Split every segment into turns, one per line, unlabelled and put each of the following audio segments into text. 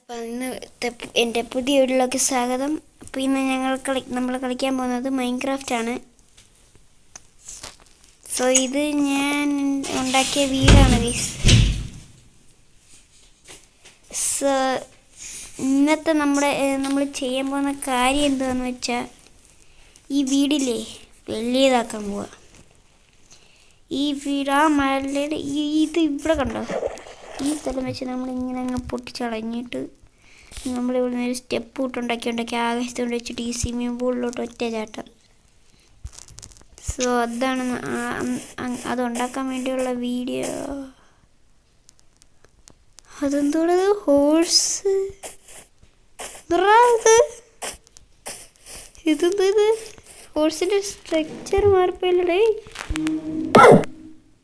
അപ്പോൾ ഇന്നത്തെ എൻ്റെ പുതിയ വീഡിയോയിലേക്ക് സ്വാഗതം. അപ്പോൾ ഇന്ന് നമ്മൾ കളിക്കാൻ പോകുന്നത് മൈൻക്രാഫ്റ്റാണ്. സോ ഇത് ഞാൻ ഉണ്ടാക്കിയ വീടാണ് ഗയ്സ്. സോ ഇന്നത്തെ നമ്മൾ ചെയ്യാൻ പോകുന്ന കാര്യം എന്താണെന്ന് വെച്ചാൽ ഈ വീടില്ലേ വലിയതാക്കാൻ പോവുക. ഈ വീട് ആ മലയുടെ ഇത് ഇവിടെ കണ്ടോ, ഈ സ്ഥലം വെച്ച് നമ്മളിങ്ങനെ അങ്ങ് പൊട്ടിച്ചളഞ്ഞിട്ട് നമ്മളിവിടെ നിന്ന് ഒരു സ്റ്റെപ്പ് ഉണ്ടാക്കി ആകാശത്തോണ്ട് വെച്ചിട്ട് ഈ സ്വിമ്മിംഗ് പൂളിലോട്ട് ഒറ്റ ചാട്ടം. സോ അതാണ് അതുണ്ടാക്കാൻ വേണ്ടിയുള്ള വീഡിയോ. അതെന്തോടത് ഹോഴ്സ്, ഇതെന്തത് ഹോഴ്സിൻ്റെ സ്ട്രക്ചർ മാറിപ്പോയില്ലേ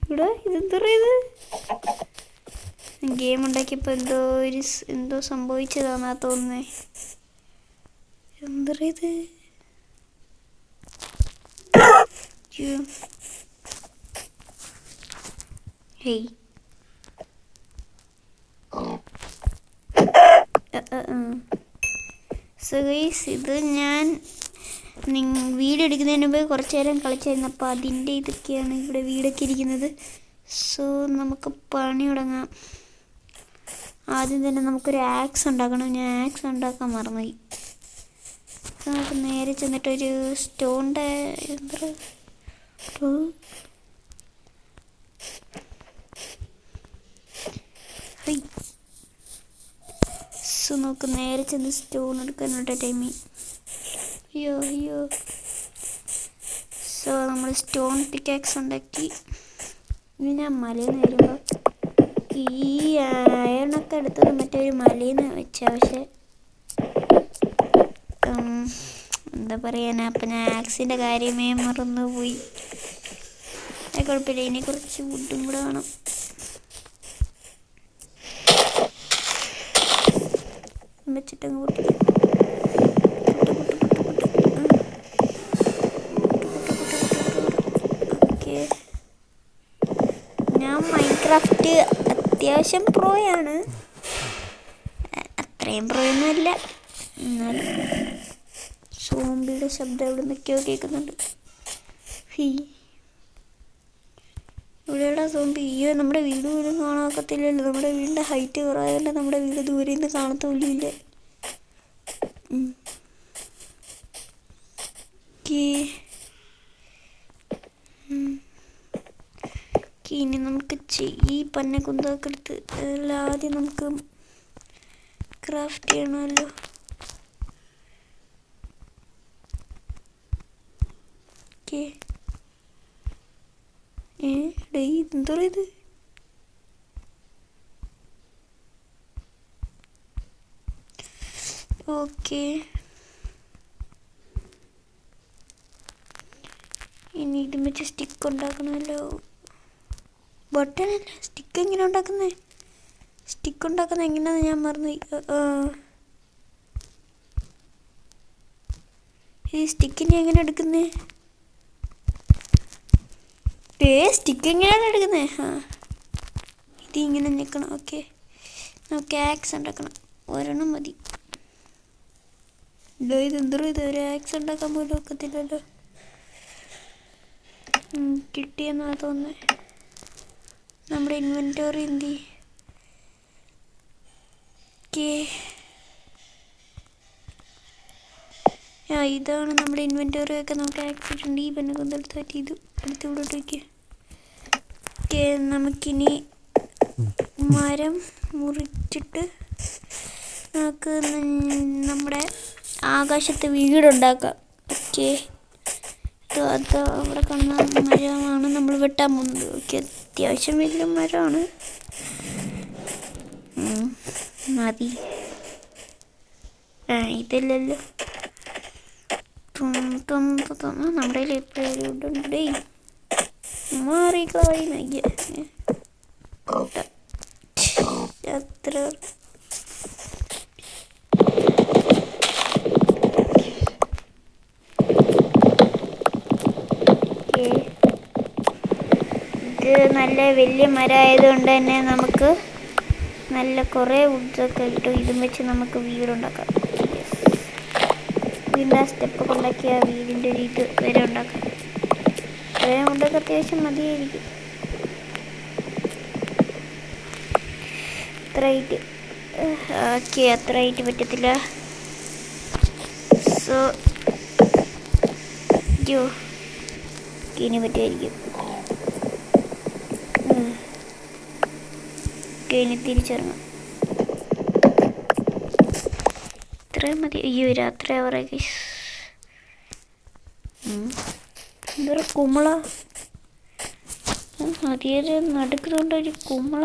ഇവിടെ. ഇതെന്താ ഇത് ഗെയിം ഉണ്ടാക്കിയപ്പോൾ എന്തോ സംഭവിച്ചതാണെന്നാ തോന്നുന്നേ. എന്താ ഇത്? ഹേയ് സോ ഗയ്സ്, ഇത് ഞാൻ വീഡിയോ എടുക്കുന്നതിന് മുമ്പ് കുറച്ച് നേരം കളിച്ചായിരുന്നു. അപ്പോൾ അതിൻ്റെ ഇതൊക്കെയാണ് ഇവിടെ വീടൊക്കെ ഇരിക്കുന്നത്. സോ നമുക്ക് പണി തുടങ്ങാം. ആദ്യം തന്നെ നമുക്കൊരു ആക്സ് ഉണ്ടാക്കണം. ഞാൻ ആക്സ് ഉണ്ടാക്കാൻ മറന്നുപോയി. നമുക്ക് നേരെ ചെന്നിട്ടൊരു സ്റ്റോണിൻ്റെ സോ നമുക്ക് നേരെ ചെന്ന് സ്റ്റോൺ എടുക്കാനുള്ള ടൈമിൽ അയ്യോ. സോ നമ്മൾ സ്റ്റോൺ പിക്കാക്സ് ഉണ്ടാക്കി. ഇനി ഞാൻ മലയിൽ നിന്ന് വരുമ്പോൾ ഈ അയണൊക്കെ എടുത്തത് മറ്റൊരു മലയിൽ നിന്ന് വെച്ചാൽ, പക്ഷെ എന്താ പറയാനാ, അപ്പം ഞാൻ ആക്സിൻ്റെ കാര്യമേ മറന്നുപോയി. അത് കുഴപ്പമില്ല, ഇനി കുറച്ച് വുഡും കൂടെ വേണം. വെച്ചിട്ടങ്ങ് പൊട്ടിക്കാം. ഓക്കെ, ഞാൻ മൈൻക്രാഫ്റ്റ് അത്യാവശ്യം പ്രോയാണ്. അത്രയും പ്രോയൊന്നുമല്ല, എന്നാലും സോംബിയുടെ ശബ്ദം എവിടെ നിന്നൊക്കെയോ കേൾക്കുന്നുണ്ട്. ഇവിടെയുള്ള സോംബി. അയ്യോ, നമ്മുടെ വീട് പോലും കാണാക്കത്തില്ലല്ലോ. നമ്മുടെ വീടിൻ്റെ ഹൈറ്റ് കുറവായതല്ല നമ്മുടെ വീട് ദൂരെ നിന്ന് കാണത്തോളില്ല. ഇനി നമുക്ക് ഈ പന്ന കുന്തൊക്കെ എടുത്ത് ആദ്യം നമുക്ക് ക്രാഫ്റ്റ് ചെയ്യണമല്ലോ. എന്തോ ഇത്? ഓക്കെ, ഇനി ഇത് വെച്ച് സ്റ്റിക്ക് ഉണ്ടാക്കണമല്ലോ. ബട്ടണല്ല, സ്റ്റിക്ക് എങ്ങനെ ഉണ്ടാക്കുന്നത്? സ്റ്റിക്ക് ഉണ്ടാക്കുന്നത് എങ്ങനെയാണെന്ന് ഞാൻ മറന്നുപോയി. ഈ സ്റ്റിക്കിനെ എങ്ങനെ എടുക്കുന്നത്? സ്റ്റിക്ക് എങ്ങനെയാണ് എടുക്കുന്നത്? ഇത് ഇങ്ങനെ നിൽക്കണം. ഓക്കെ, നമുക്ക് ആക്സ് ഉണ്ടാക്കണം. ഒരെണ്ണം മതി. ഇതെന്തോ ഇത്, ഒരു ആക്സ് ഉണ്ടാക്കാൻ പോലും ഒക്കത്തില്ലല്ലോ. കിട്ടിയെന്നാ തോന്നുന്നത്. നമ്മുടെ ഇൻവെൻറ്ററി എന്ത്? ഇതാണ് നമ്മുടെ ഇൻവെൻറ്ററി ഒക്കെ. നമുക്ക് ആക്സിഡൻ്റ് ഉണ്ട്. ഈ പെണ്ണുകൊണ്ടെടുത്ത് പറ്റി ഇത് എടുത്ത് ഇവിടോട്ട് വയ്ക്കുക. നമുക്കിനി മരം മുറിച്ചിട്ട് നമുക്ക് നമ്മുടെ ആകാശത്ത് വീടുണ്ടാക്കാം. ഓക്കെ, അത് അവിടെ കാണുന്ന മരമാണ് നമ്മൾ വെട്ടാൻ പോകുന്നത്. ഓക്കെ, അത്യാവശ്യം വലിയ മരമാണ്. മതി. ഇതല്ലല്ലോ നമ്മുടെ ഇപ്പോഴുണ്ട്. മാറിക്കളായി അത്ര. ഇത് നല്ല വലിയ മരമായതുകൊണ്ട് തന്നെ നമുക്ക് നല്ല കുറേ വുഡ്സൊക്കെ കിട്ടും. ഇതും വെച്ച് നമുക്ക് വീടുണ്ടാക്കാം. വീടിൻ്റെ ആ സ്റ്റെപ്പൊക്കെ ഉണ്ടാക്കി ആ വീടിൻ്റെ ഒരു ഇത് വരെ ഉണ്ടാക്കാം. ഇത്രയും വുഡൊക്കെ അത്യാവശ്യം മതിയായിരിക്കും. അത്ര ഹൈറ്റ് ഓക്കെ, അത്ര ഹൈറ്റ് പറ്റത്തില്ല. സോ ഇനി പറ്റുമായിരിക്കും. ഇനി തിരിച്ചിറങ്ങാം. ഇത്രയും മതി. അയ്യോ രാത്രി ആവറേക്ക് എന്തൊരു കുമ്പള അതിയൊരു നടുക്കുന്നുണ്ട്. ഒരു കുമ്പള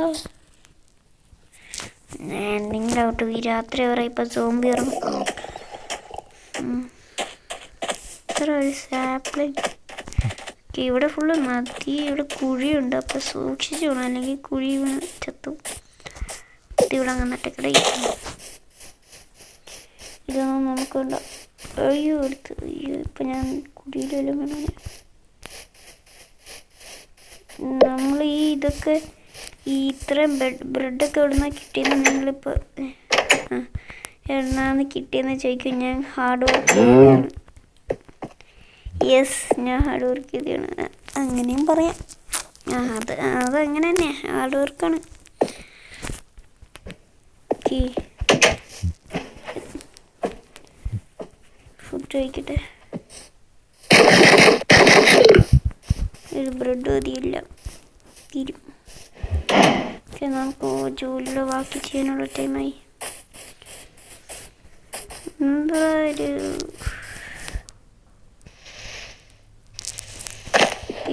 നിങ്ങളോട്ട് ഈ രാത്രി ആവറ ഇപ്പം സോംബി ഇറങ്ങും. ഇത്ര ഒരു സാപ്ലിങ്. ഇവിടെ ഫുള്ള് നദി, ഇവിടെ കുഴിയുണ്ട്. അപ്പം സൂക്ഷിച്ചു വേണം, അല്ലെങ്കിൽ കുഴി വീണ് ചത്തും. ഇവിടെ അങ്ങനെ നട്ടക്കട ഇതൊന്നും നമുക്കുണ്ട. അയ്യോ എടുത്ത് അയ്യോ ഇപ്പം ഞാൻ കുഴിയിലെല്ലാം വേണം. നമ്മൾ ഈ ഇതൊക്കെ ഈ ഇത്രയും ബ്രെഡൊക്കെ എവിടെ നിന്നാണ് കിട്ടിയെന്ന് നിങ്ങളിപ്പോൾ എവിടുന്നാന്ന് കിട്ടിയെന്ന് ചോദിക്കും. ഞാൻ ഹാർഡ് വർക്ക് ചെയ്തതാണ്. യെസ്, ഞാൻ ഹാർഡ് വർക്ക് ചെയ്തതാണ്. അങ്ങനെയും പറയാം. അതങ്ങനെ തന്നെ ഹാർഡ് വർക്കാണ്. ഫുഡ് കഴിക്കട്ടെ. ഒരു ബ്രെഡ് മതിയില്ല, തീരും. നമുക്ക് ജോലിയുടെ ബാക്കി ചെയ്യാനുള്ള ടൈമായി. എന്താ ഒരു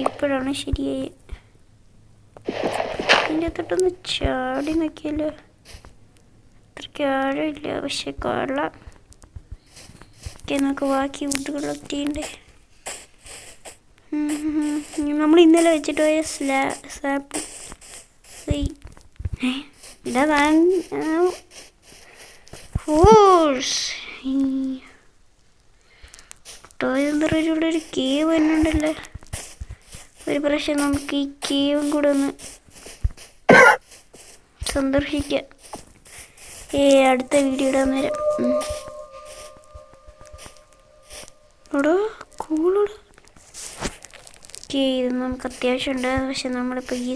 ഇപ്പോഴാണ് ശരിയായി. അതിൻ്റെ തൊട്ടൊന്ന് ചാടി നോക്കിയല്ലോ. അത്രയ്ക്ക് ആഴമില്ല, പക്ഷെ കൊള്ളാം. നമുക്ക് ബാക്കി വുഡുകളൊക്കെ ചെയ്യണ്ടേ. നമ്മൾ ഇന്നലെ വെച്ചിട്ട് പോയ സാപ്പ് ഇതാ ഇവിടെ ഒരു കേവ് തന്നെ ഉണ്ടല്ലോ. ഒരു പ്രാവശ്യം നമുക്ക് ഈ കേവും കൂടെ ഒന്ന് സന്ദർശിക്കാം. അടുത്ത വീഡിയോ ഇടാൻ നേരം. ഇവിടെ കൂളോട് ഇത് നമുക്ക് അത്യാവശ്യമുണ്ട്. പക്ഷെ നമ്മളിപ്പോൾ ഈ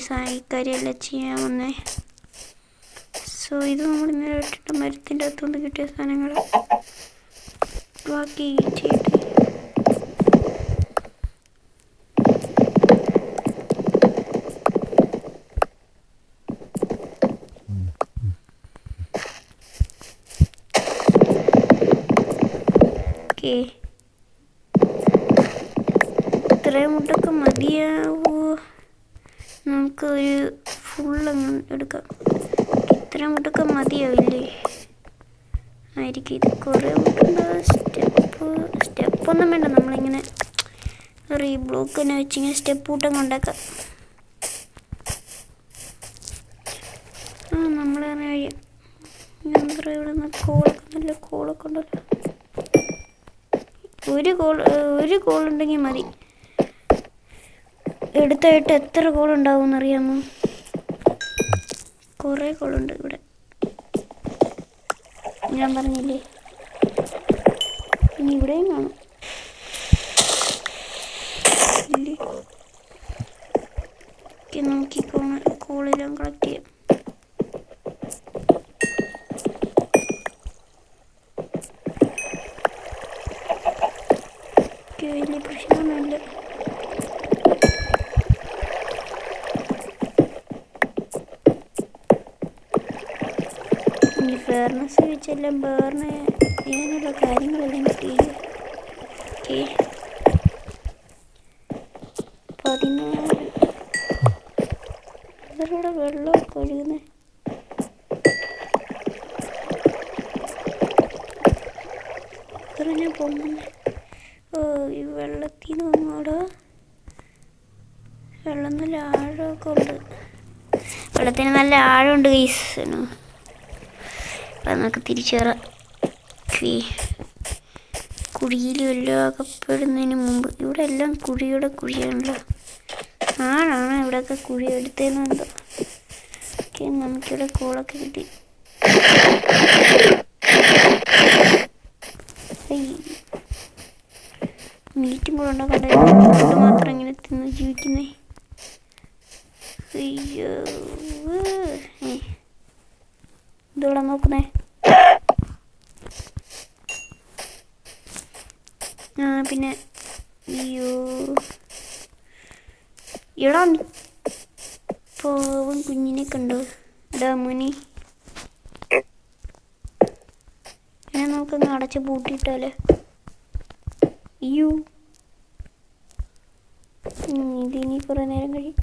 കാര്യമെല്ലാം ചെയ്യാൻ വന്നേ. സോ ഇത് നമ്മൾ ഇന്നലെ ഇട്ടിട്ട് മരത്തിൻ്റെ അകത്തുനിന്ന് കിട്ടിയ സാധനങ്ങൾ ബാക്കി ചെയ്യട്ടെ. ഇത്രയും മുട്ടൊക്കെ മതിയാവോ? നമുക്ക് ഒരു ഫുള്ളങ്ങ് എടുക്കാം. ഇത്രയും മുട്ടൊക്കെ മതിയാവില്ലേ? ആയിരിക്കും. ഇത് കുറേ മുട്ടുണ്ട്. സ്റ്റെപ്പൊന്നും വേണ്ട. നമ്മളിങ്ങനെ ഈ ബ്ലോക്ക് തന്നെ വെച്ചിങ്ങനെ സ്റ്റെപ്പ് കൂട്ടങ്ങ് ഉണ്ടാക്കാം. നമ്മൾ തന്നെ കഴിയും. എന്താ ഇവിടെ നിന്ന് കോളൊക്കെ നല്ല കോളൊക്കെ ഉണ്ടല്ലോ. ഒരു കോളുണ്ടെങ്കിൽ മതി. എടുത്തായിട്ട് എത്ര കോളുണ്ടാവും എന്നറിയാമോ? കുറേ കോളുണ്ട് ഇവിടെ. ഞാൻ പറഞ്ഞില്ലേ. ഇനി ഇവിടെയും കാണും. ഇല്ലേ, നമുക്ക് ഈ കോളെല്ലാം കളക്ട് ചെയ്യാം. വലിയ പ്രശ്നമൊന്നുമില്ല. ഇനി ഫെയർനെസ് വെച്ചെല്ലാം ബേർന്ന് ചെയ്യാനുള്ള കാര്യങ്ങളെല്ലാം കിട്ടിയില്ല. ഓക്കെ, 14 അവരുടെ വെള്ളമൊക്കെ ഒഴുകുന്നത്. ഞാൻ പോകുന്നത് ഈ വെള്ളത്തിൽ നിന്നോട് വെള്ളം നല്ല ആഴമൊക്കെ ഉണ്ട്. വെള്ളത്തിന് നല്ല ആഴമുണ്ട് ഗൈസ്. അപ്പം നമുക്ക് തിരിച്ചു കയറാം. കുഴിയിൽ വല്ലതും അകപ്പെടുന്നതിന് മുമ്പ്. ഇവിടെ എല്ലാം കുഴിയാണല്ലോ. ആണാണ് ഇവിടെയൊക്കെ കുഴി എടുത്തതെന്ന് എന്തോ. ഓക്കെ, നമുക്കിവിടെ കോളൊക്കെ കിട്ടി. മീറ്റും കൂടെ ഉണ്ടാക്കണ്ടേ, ഫുഡ് മാത്രം ഇങ്ങനെ തിന്ന് ജീവിക്കുന്നേ. അയ്യോ, ഇതോടെ നോക്കുന്നേ. പിന്നെ അയ്യോ എടാ, പാവം കുഞ്ഞിനെ കണ്ടോ? ഇടാ മുനി, ഞാൻ നമുക്കങ്ങ് അടച്ച് പൂട്ടിയിട്ടാലേ. അയ്യോ, ഇതിനി കുറേ നേരം കഴിയും.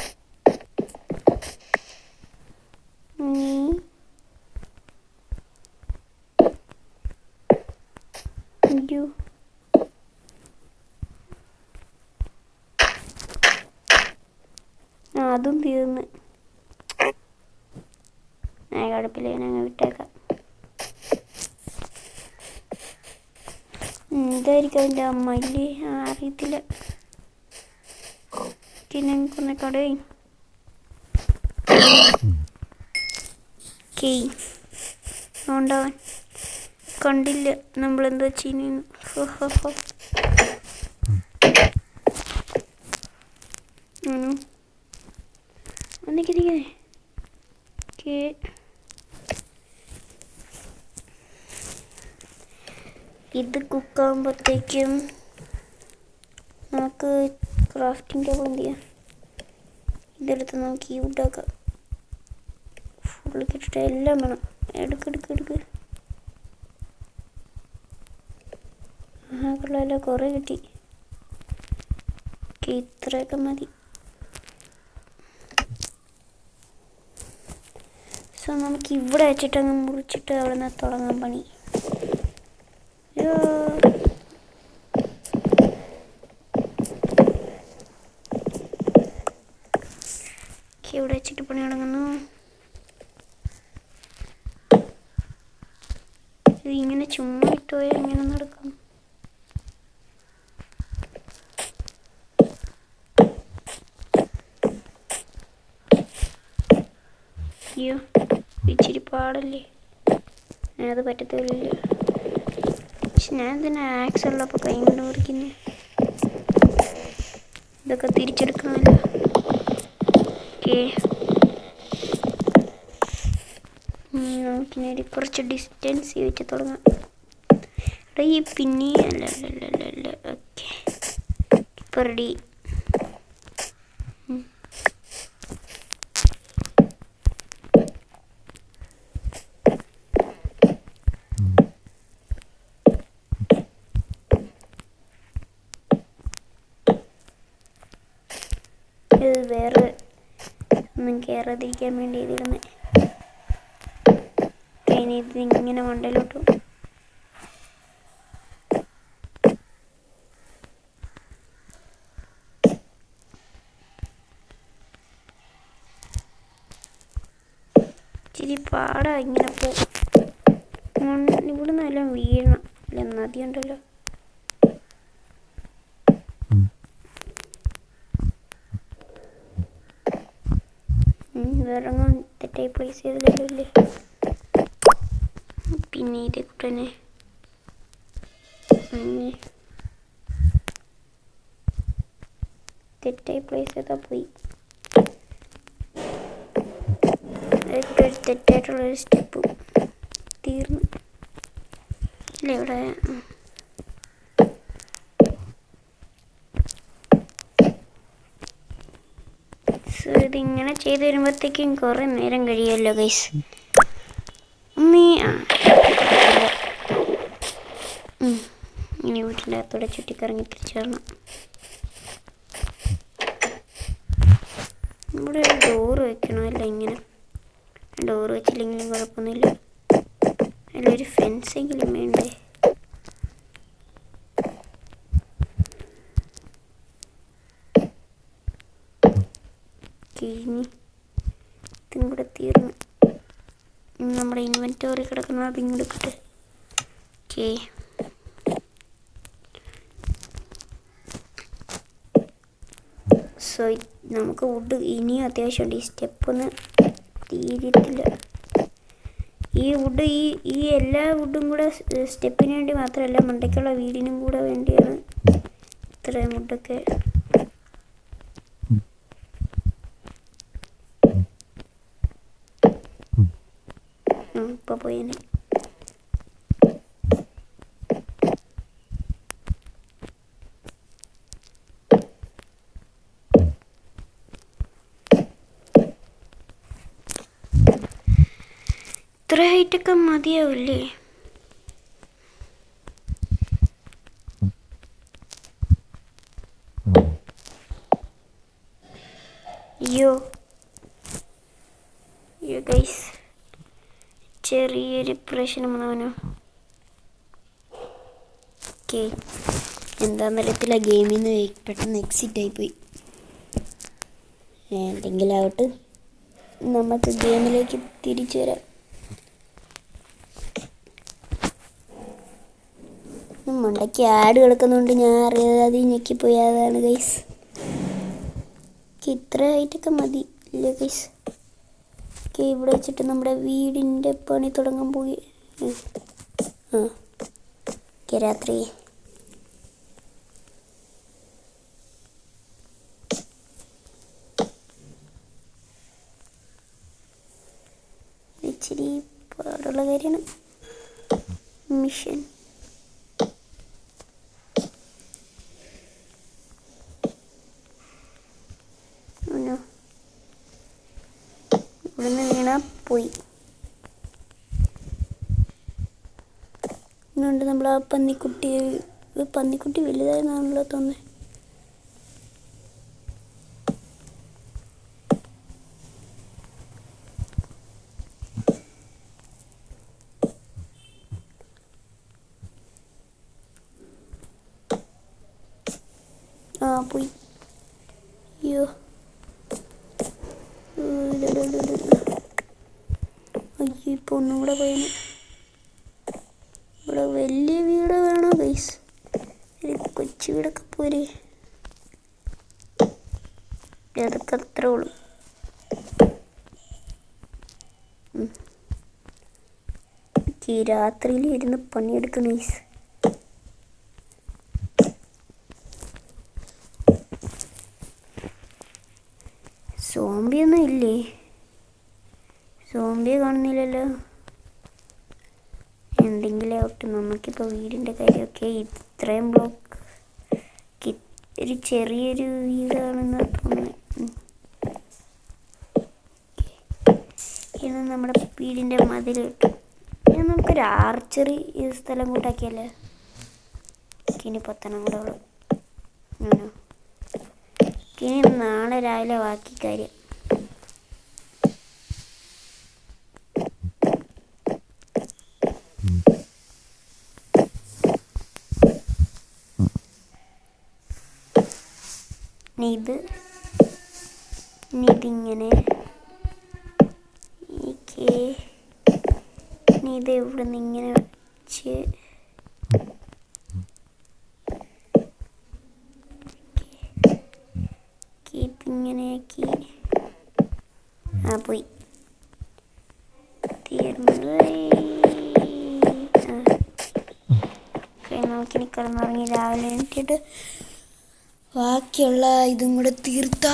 അയ്യോ, അതും തീർന്ന്. കുഴപ്പമില്ല, ഞങ്ങൾ വിട്ടേക്കാം. ഇതായിരിക്കും അതിൻ്റെ അമ്മ ഇല്ലേ? അറിയത്തില്ല. ഞങ്ങൾക്കൊന്ന് കടയും ഉണ്ടാവാൻ കണ്ടില്ല നമ്മളെന്താ ചെയ്യുന്നു. ഒന്നിക്കിരിക്കേ. ഇത് കുക്കാകുമ്പോഴത്തേക്കും നമുക്ക് ക്രാഫ്റ്റിംഗ് ടേബിൾ എന്ത് ചെയ്യാം? ഇതെടുത്ത് നമുക്ക് ഈ വുഡാക്കാം. ഫുള്ള് കിട്ടിട്ട് എല്ലാം വേണം. എടുക്ക്. കൊള്ളാമല്ലോ, കുറേ കിട്ടി. ഇത്രയൊക്കെ മതി. സോ നമുക്ക് ഇവിടെ വെച്ചിട്ടങ്ങ് മുറിച്ചിട്ട് അവിടെ നിന്ന് തുടങ്ങാൻ പണി. ഇവിടെ വെച്ചിട്ട് പണി തുടങ്ങുന്നു. ഇങ്ങനെ ചുമ്മാ ഇട്ടുപോയാൽ ഇങ്ങനെ നടക്കും. അയ്യോ, ഇച്ചിരി പാടല്ലേ, അത് പറ്റത്തില്ല. പക്ഷെ ഞാൻ തന്നെ ആക്സ് ഉള്ളപ്പോൾ കൈ കൊണ്ട് മുറിക്കുന്നത്. ഇതൊക്കെ തിരിച്ചെടുക്കണമല്ലോ. ഓക്കെ, നമുക്കിനി കുറച്ച് ഡിസ്റ്റൻസ് വെച്ച് തുടങ്ങാം. ഈ പിന്നെ അല്ല. ഓക്കെ, ഇപ്പോൾ റെഡി. ഇത് വേറെ ഒന്നും കയറാതിരിക്കാൻ വേണ്ടി ഇതിരുന്ന് ഇങ്ങനെ മണ്ടയിലോട്ടും. ഇച്ചിരി പാടാ ഇങ്ങനെ ഇവിടെ നിന്നെല്ലാം വീഴണം. ഇല്ല, നദി ഉണ്ടല്ലോ. ഇറങ്ങാൻ തെറ്റായി പ്ലേസ് ചെയ്തില്ലല്ലേ. പിന്നെ ഇതേ കൂട്ടന്നെ തെറ്റായി പ്ലേസ് ചെയ്താൽ പോയി. തെറ്റായിട്ടുള്ളൊരു സ്റ്റെപ്പ് തീർന്നു. ഇല്ല, ഇവിടെ ഇതിങ്ങനെ ചെയ്ത് വരുമ്പോഴത്തേക്കും കുറേ നേരം കഴിയുമല്ലോ ഗൈസ്. ഇനി വീട്ടിൻ്റെ അകത്തോടെ ചുറ്റിക്കറങ്ങി തിരിച്ചു വരണം. ഇവിടെ ഒരു ഡോറ് വെക്കണമല്ലോ. ഇങ്ങനെ ഡോറ് വെച്ചില്ലെങ്കിലും കുഴപ്പമൊന്നുമില്ല. അതിലൊരു ഫെൻസെങ്കിലും വേണ്ടേ. ഇനി ഇതും കൂടെ തീർന്നു. നമ്മുടെ ഇൻവെൻറ്ററി കിടക്കുന്നത് അതിങ്ങോട്ട് കിട്ടെ. ഓക്കെ, സോ നമുക്ക് വുഡ് ഇനിയും അത്യാവശ്യമുണ്ട്. ഈ സ്റ്റെപ്പ് ഒന്ന് തീരത്തില്ല. ഈ വുഡ് ഈ എല്ലാ വുഡും കൂടെ സ്റ്റെപ്പിന് വേണ്ടി മാത്രമല്ല, മണ്ടയ്ക്കുള്ള വീടിനും കൂടെ വേണ്ടിയാണ് ഇത്രയും വുഡൊക്കെ. ഇപ്പം പോയേനെ. ഇത്ര ഹൈറ്റൊക്കെ മതിയാവില്ലേ? അയ്യോ ഗൈസ്, ചെറിയൊരു പ്രശ്നം വന്നവനോ. ഓക്കെ, എന്താന്നറിയത്തില്ല, ഗെയിമിൽ നിന്ന് പെട്ടെന്ന് എക്സിറ്റ് ആയിപ്പോയി. എന്തെങ്കിലും ആവട്ടെ, നമുക്ക് ഗെയിമിലേക്ക് തിരിച്ചു വരാം. മണ്ടയ്ക്ക് ആഡ് കിടക്കുന്നുണ്ട്, ഞാൻ അറിയാതെ ഞെക്കിപ്പോയി. അതാണ് ഗൈസ്. ഇത്ര ആയിട്ടൊക്കെ മതി ഇല്ലേ ഗൈസ്? ഓക്കെ, ഇവിടെ വെച്ചിട്ട് നമ്മുടെ വീടിൻ്റെ പണി തുടങ്ങാൻ പോയി. ഓക്കെ, രാത്രി ഇച്ചിരി പാടുള്ള കാര്യമാണ്. മിഷൻ ഇവിടുന്ന് വീണാ പോയി. ഇന്നുണ്ട് നമ്മൾ ആ പന്നിക്കുട്ടി വലുതായെന്നാണല്ലോ തോന്നുന്നത്. പോയി. അയ്യോ, അയ്യോ, ഇപ്പോൾ ഒന്നും കൂടെ പോയാണ്. ഇവിടെ വലിയ വീട് വേണോ ഗൈസ്? ഒരു കൊച്ചു വീടൊക്കെ പോരെ? അതൊക്കെ അത്രേ ഉള്ളൂ. ഈ രാത്രിയിൽ ഇരുന്ന് പണിയെടുക്കണം ഗൈസ്. സോംബിയൊന്നും ഇല്ലേ? സോംബിയെ കാണുന്നില്ലല്ലോ. എന്തെങ്കിലും ആവട്ടെ, നമുക്കിപ്പോൾ വീടിൻ്റെ കാര്യമൊക്കെ ഇത്രയും ബ്ലോക്ക് ഒരു ചെറിയൊരു വീടാണെന്ന് തോന്നുന്നു. ഇത് നമ്മുടെ വീടിൻ്റെ മതിൽ കിട്ടും. ഇനി നമുക്കൊരു ആർച്ചറി സ്ഥലം കൂട്ടാക്കിയല്ലേ. ഇനി 10 കൂടെ ഉള്ളു. ഇനി നാളെ രാവിലെ ബാക്കി കാര്യം. ഇതിങ്ങനെ ഇത് ഇവിടെ നിന്ന് ഇങ്ങനെ വെച്ച് ഇങ്ങനെയാക്കി. പോയി തീർന്നു. നമുക്കിനി കിടന്നുറങ്ങി രാവിലെ എണീറ്റിട്ട് ബാക്കിയുള്ള ഇതും കൂടെ തീർത്താ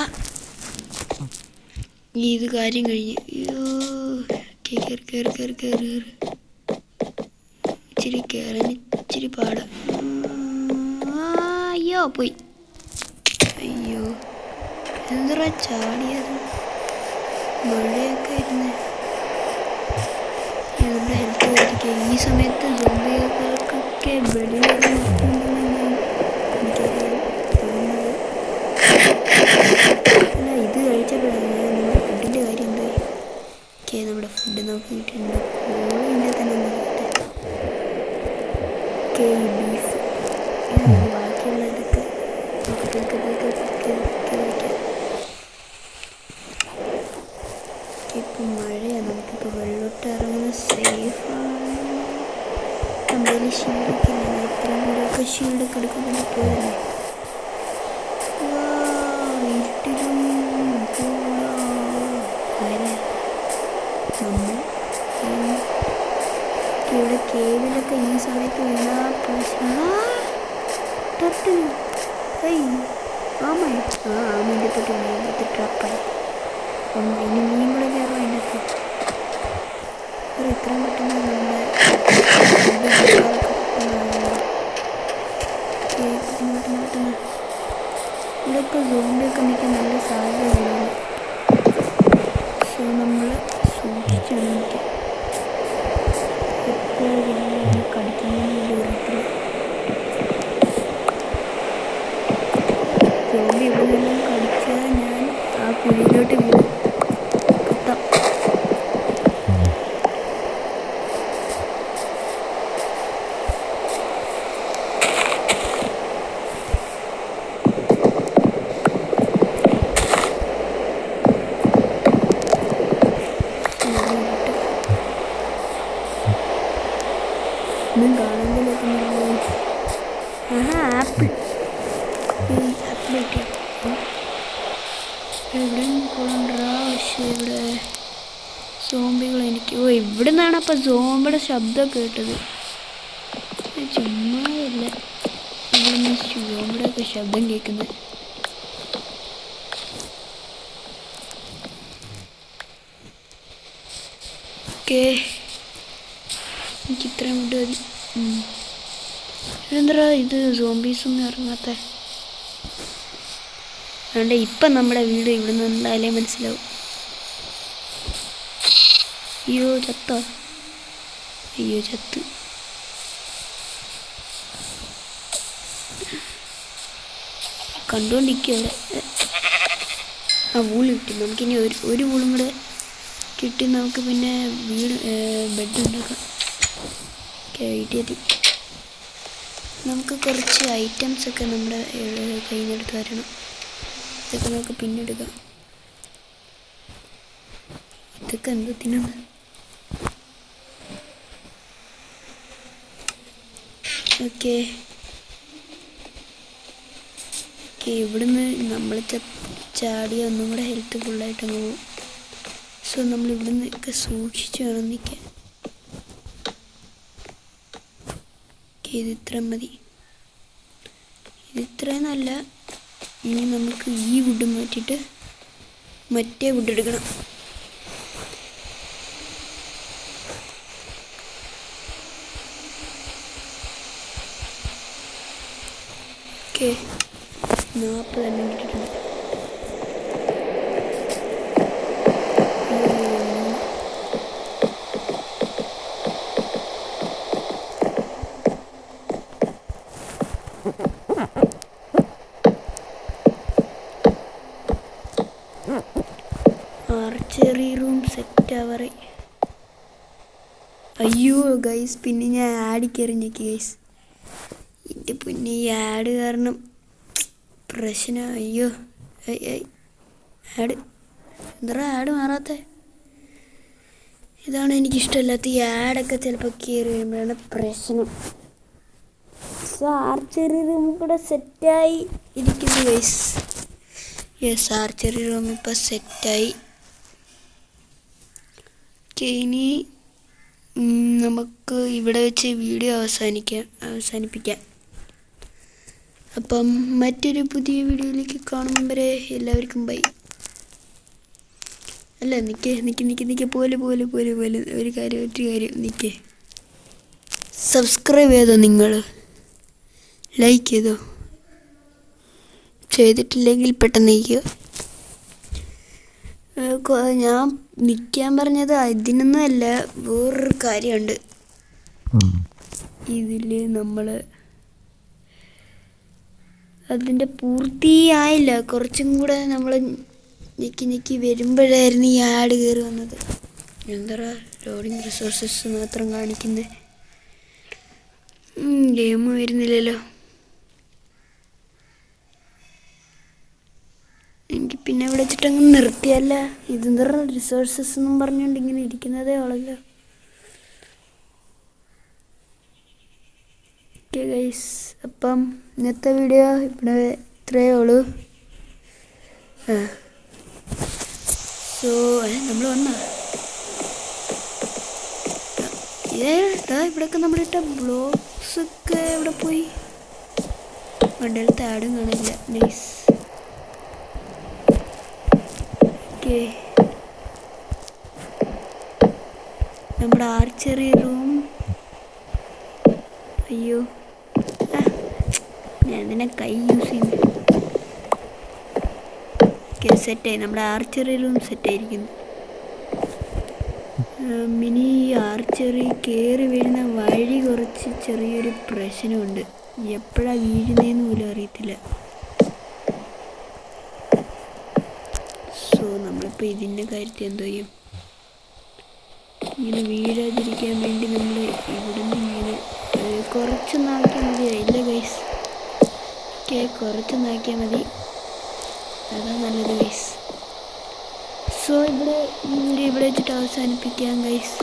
ഇത് കാര്യം കഴിഞ്ഞ്. ഇച്ചിരി കയറാൻ ഇച്ചിരി പാടാ. അയ്യോ പോയി. അയ്യോ, എന്താ ചാടിയത്? മഴയൊക്കെ ഇരുന്ന് ഇവരുടെ ഹെൽത്ത് ആയിരിക്കും. ഈ സമയത്ത് സോംബികൾക്കൊക്കെ വെളിയിലൊക്കെ എനിക്കറിയാം. അല്ല, ഇത് കഴിച്ചപ്പോഴാണ് നമ്മുടെ ഫുഡിൻ്റെ കാര്യം എന്തായി. നമ്മുടെ ഫുഡ് നോക്കിയിട്ടുണ്ട്. കോഴിൻ്റെ തന്നെ നോക്കട്ടെ. ബീഫ് ബാക്കിയുള്ള ഇതൊക്കെ ഇപ്പം മഴയാണ്. നമുക്കിപ്പോൾ വെള്ളോട്ട് ഇറങ്ങുന്ന സേഫാണ്. നമ്മുടെ ഷീൽഡൊക്കെ ഇല്ല. ഇത്രയും കൂടെയൊക്കെ ഷീൽഡൊക്കെ എടുക്കുമ്പോൾ പോയല്ലേ. ഇരുട്ടിലും കേവിലൊക്കെ ഈ സമയത്ത് വീണാൽ ആമേൻ്റെ തൊട്ട് അതിനകത്ത് ട്രാപ്പായി. അപ്പം ഇനി നീയും കൂടെ കയറും അതിനകത്ത്. ഇത്രയും പെട്ടെന്ന് നമ്മുടെ പെട്ടെന്ന് ഇവിടെയൊക്കെ സോംബിയൊക്കെ നിൽക്കാൻ നല്ല സാധ്യതയാണ്. സോ നമ്മൾ സൂക്ഷിച്ചാണ് നിൽക്കുക. എപ്പോഴും കടിക്കുന്നതിന് വേണ്ടി അറിയത്തില്ല. സോംബി ഇവിടെ നിന്നും കടിച്ചാൽ ഞാൻ ആ കുഴിയിലോട്ട് വീഴും. കുത്താം. ഒന്നും കാണുമ്പോഴൊക്കെ ആപ്പിൾ ആപ്പിൾ കിട്ടിയ എവിടെയും കൊണ്ടുവരാ. പക്ഷേ ഇവിടെ സോംബികൾ എനിക്ക് ഇവിടെ നിന്നാണ് അപ്പം സോംബിയുടെ ശബ്ദം കേട്ടത്. ചുമ്മാതല്ല ഇവിടെ നിന്ന് സോംബിയുടെയൊക്കെ ശബ്ദം കേൾക്കുന്നത്. ഓക്കേ, എനിക്ക് ഇത്രയും വിട്ട് മതി. എന്താ ഇത് സോംബീസൊന്നും ഇറങ്ങാത്ത? അതുകൊണ്ട് ഇപ്പം നമ്മുടെ വീട് ഇവിടെ നിന്ന് എന്തായാലേ മനസ്സിലാവും. അയ്യോ ചത്ത, അയ്യോ ചത്ത്. കണ്ടുകൊണ്ടിരിക്കുക അവിടെ. ആ വൂള് കിട്ടി. നമുക്കിനി ഒരു വൂളും കൂടെ കിട്ടി നമുക്ക് പിന്നെ വീട് ബെഡ് ഉണ്ടാക്കാം. കിട്ടിയത് നമുക്ക് കുറച്ച് ഐറ്റംസൊക്കെ നമ്മുടെ കയ്യിൽ നിന്ന് എടുത്ത് വരണം. ഇതൊക്കെ നമുക്ക് പിന്നെ എടുക്കാം. ഇതൊക്കെ എന്തത്തിനാണ്? ഓക്കെ ഇവിടുന്ന് നമ്മൾ ചാടിയ ഒന്നും കൂടെ ഹെൽത്ത് ഫുള്ളായിട്ട് അങ്ങ് പോകും. സോ നമ്മൾ ഇവിടുന്ന് ഒക്കെ സൂക്ഷിച്ച് വേണം നിൽക്കാൻ. ഇത് ഇത്ര മതി. ഇത് ഇത്രയും നല്ല. ഇനി നമുക്ക് ഈ വുഡ് മാറ്റിയിട്ട് മറ്റേ വുഡ് എടുക്കണം. ഓക്കെ 40 എണ്ണം കിട്ടിയിട്ടുണ്ട്. ആർച്ചറി റൂം സെറ്റ് ആവറേ. അയ്യോ ഗൈസ്, പിന്നെ ഞാൻ ആഡ് കയറിഞ്ഞേക്ക് ഗൈസ്. എൻ്റെ പിന്നെ ഈ ആഡ് കാരണം പ്രശ്നം. അയ്യോ ആഡ് എന്താ ആഡ് മാറാത്ത? ഇതാണ് എനിക്കിഷ്ടമല്ലാത്ത. ഈ ആഡൊക്കെ ചിലപ്പോൾ കയറി വരുമ്പോഴാണ് പ്രശ്നം. സോ ആർച്ചറി റൂം കൂടെ സെറ്റായി ഇരിക്കുന്നു ഗൈസ്. യെസ്, ആർച്ചറി റൂം ഇപ്പോൾ സെറ്റായി. ഇനി നമുക്ക് ഇവിടെ വെച്ച് വീഡിയോ അവസാനിപ്പിക്കാം. അപ്പം മറ്റൊരു പുതിയ വീഡിയോയിലേക്ക് കാണും വരെ എല്ലാവർക്കും ബൈ. അല്ല നിൽക്കെ പോലെ ഒരു കാര്യം നിൽക്കെ. സബ്സ്ക്രൈബ് ചെയ്തോ? നിങ്ങൾ ലൈക്ക് ചെയ്തോ? ചെയ്തിട്ടില്ലെങ്കിൽ പെട്ടെന്ന് നിൽക്കുക. ഞാൻ നിൽക്കാൻ പറഞ്ഞത് ഇതിനൊന്നുമല്ല, വേറൊരു കാര്യമുണ്ട്. ഇതിൽ നമ്മൾ അതിൻ്റെ പൂർത്തിയായില്ല. കുറച്ചും കൂടെ നമ്മൾ ഞെക്കി വരുമ്പോഴായിരുന്നു ഈ ആഡ് കയറി വന്നത്. എന്താ ലോഡിങ് റിസോഴ്സസ് മാത്രം കാണിക്കുന്നത്. ഗെയിം വരുന്നില്ലല്ലോ. എനിക്ക് പിന്നെ ഇവിടെ വെച്ചിട്ടങ്ങ് നിർത്തിയല്ല. ഇതെന്താ റിസോഴ്സസ് എന്നും പറഞ്ഞുകൊണ്ട് ഇങ്ങനെ ഇരിക്കുന്നതേ ഉള്ളല്ലോ. ഓക്കെ ഗൈസ്, അപ്പം ഇന്നത്തെ വീഡിയോ ഇവിടെ ഇത്രയേ ഉള്ളൂ. സോ നമ്മൾ വന്നാ ഇവിടെയൊക്കെ നമ്മളിട്ട ബ്ലോക്സ് ഒക്കെ എവിടെ പോയി? വണ്ടിയിലത്തെ ആടും കാണില്ല. നൈസ്. ഓക്കെ, നമ്മുടെ ആർച്ചറി റൂം. അയ്യോ, ഞാൻ ഇതിനെ കൈ യൂസ് ചെയ്യുന്നു. ഓക്കെ, സെറ്റായി. നമ്മുടെ ആർച്ചറി റൂം സെറ്റായിരിക്കുന്നു. മിനി ആർച്ചറി കയറി വീഴുന്ന വഴി കുറച്ച് ചെറിയൊരു പ്രശ്നമുണ്ട്. എപ്പോഴാണ് വീഴുന്നതെന്ന് പോലും അറിയത്തില്ല. സോ നമ്മളിപ്പോൾ ഇതിൻ്റെ കാര്യത്തിൽ എന്തോ ചെയ്യും? ഇങ്ങനെ വീഴാതിരിക്കാൻ വേണ്ടി നമ്മൾ ഇവിടുന്ന് ഇങ്ങനെ കുറച്ചൊന്നാക്കിയാൽ മതി. ഇല്ല ഗൈസ്, ഓക്കെ, കുറച്ചൊന്നാക്കിയാൽ മതി. അതാണ് നല്ലത് ഗൈസ്. സോ ഇവിടെ വീഡിയോ ഇവിടെ വെച്ചിട്ട് അവസാനിപ്പിക്കാം ഗൈസ്.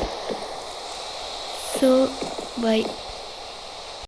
So by.